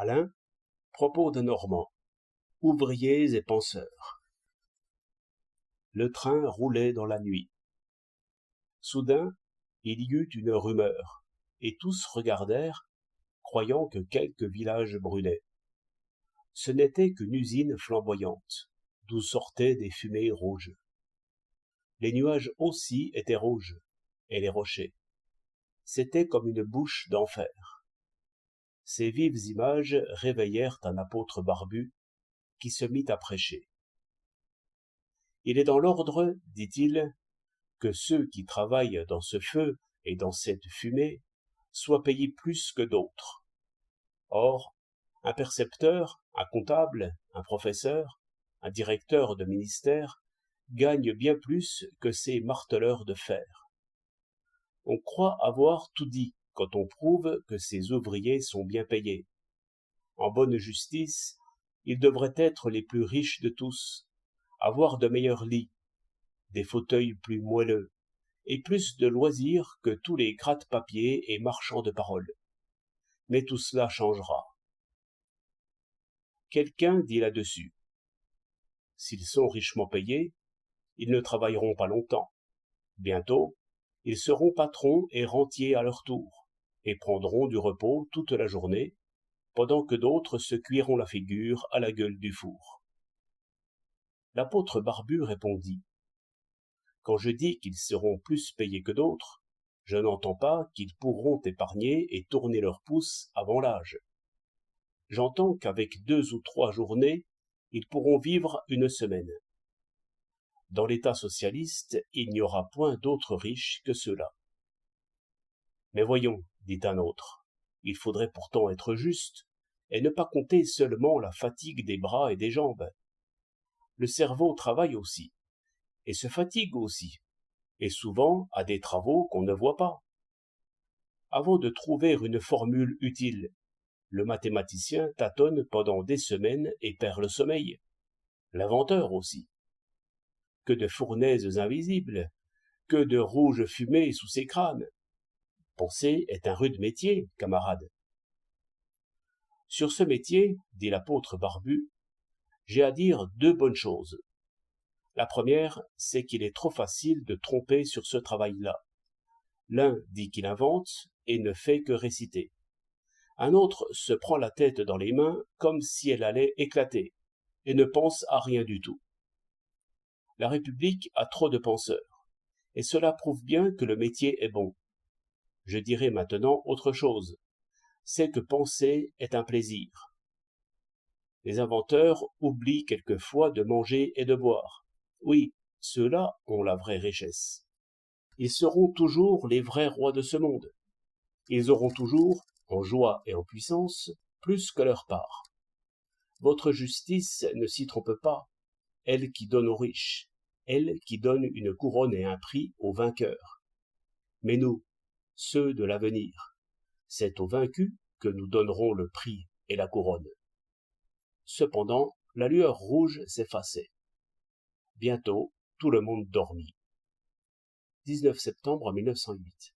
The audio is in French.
Alain, propos de Normand, ouvriers et penseurs. Le train roulait dans la nuit. Soudain, il y eut une rumeur, et tous regardèrent, croyant que quelque village brûlait. Ce n'était qu'une usine flamboyante, d'où sortaient des fumées rouges. Les nuages aussi étaient rouges, et les rochers. C'était comme une bouche d'enfer. Ces vives images réveillèrent un apôtre barbu qui se mit à prêcher. Il est dans l'ordre, dit-il, que ceux qui travaillent dans ce feu et dans cette fumée soient payés plus que d'autres. Or, un percepteur, un comptable, un professeur, un directeur de ministère gagne bien plus que ces marteleurs de fer. On croit avoir tout dit quand on prouve que ces ouvriers sont bien payés. En bonne justice, ils devraient être les plus riches de tous, avoir de meilleurs lits, des fauteuils plus moelleux, et plus de loisirs que tous les gratte-papiers et marchands de parole. Mais tout cela changera. Quelqu'un dit là-dessus: s'ils sont richement payés, ils ne travailleront pas longtemps. Bientôt, ils seront patrons et rentiers à leur tour, et prendront du repos toute la journée, pendant que d'autres se cuiront la figure à la gueule du four. L'apôtre barbu répondit: quand je dis qu'ils seront plus payés que d'autres, je n'entends pas qu'ils pourront épargner et tourner leur pouce avant l'âge. J'entends qu'avec 2 ou 3 journées, ils pourront vivre une semaine. Dans l'État socialiste, il n'y aura point d'autres riches que ceux-là. Mais voyons, dit un autre, il faudrait pourtant être juste, et ne pas compter seulement la fatigue des bras et des jambes. Le cerveau travaille aussi, et se fatigue aussi, et souvent à des travaux qu'on ne voit pas. Avant de trouver une formule utile, le mathématicien tâtonne pendant des semaines et perd le sommeil. L'inventeur aussi. Que de fournaises invisibles, que de rouges fumées sous ses crânes. Penser est un rude métier, camarade. Sur ce métier, dit l'apôtre barbu, j'ai à dire 2 bonnes choses. La première, c'est qu'il est trop facile de tromper sur ce travail-là. L'un dit qu'il invente et ne fait que réciter. Un autre se prend la tête dans les mains comme si elle allait éclater, et ne pense à rien du tout. La République a trop de penseurs, et cela prouve bien que le métier est bon. Je dirai maintenant autre chose, c'est que penser est un plaisir. Les inventeurs oublient quelquefois de manger et de boire. Oui, ceux-là ont la vraie richesse. Ils seront toujours les vrais rois de ce monde. Ils auront toujours, en joie et en puissance, plus que leur part. Votre justice ne s'y trompe pas, elle qui donne aux riches, elle qui donne une couronne et un prix aux vainqueurs. Mais nous, ceux de l'avenir, c'est aux vaincus que nous donnerons le prix et la couronne. Cependant, la lueur rouge s'effaçait. Bientôt, tout le monde dormit. 19 septembre 1908.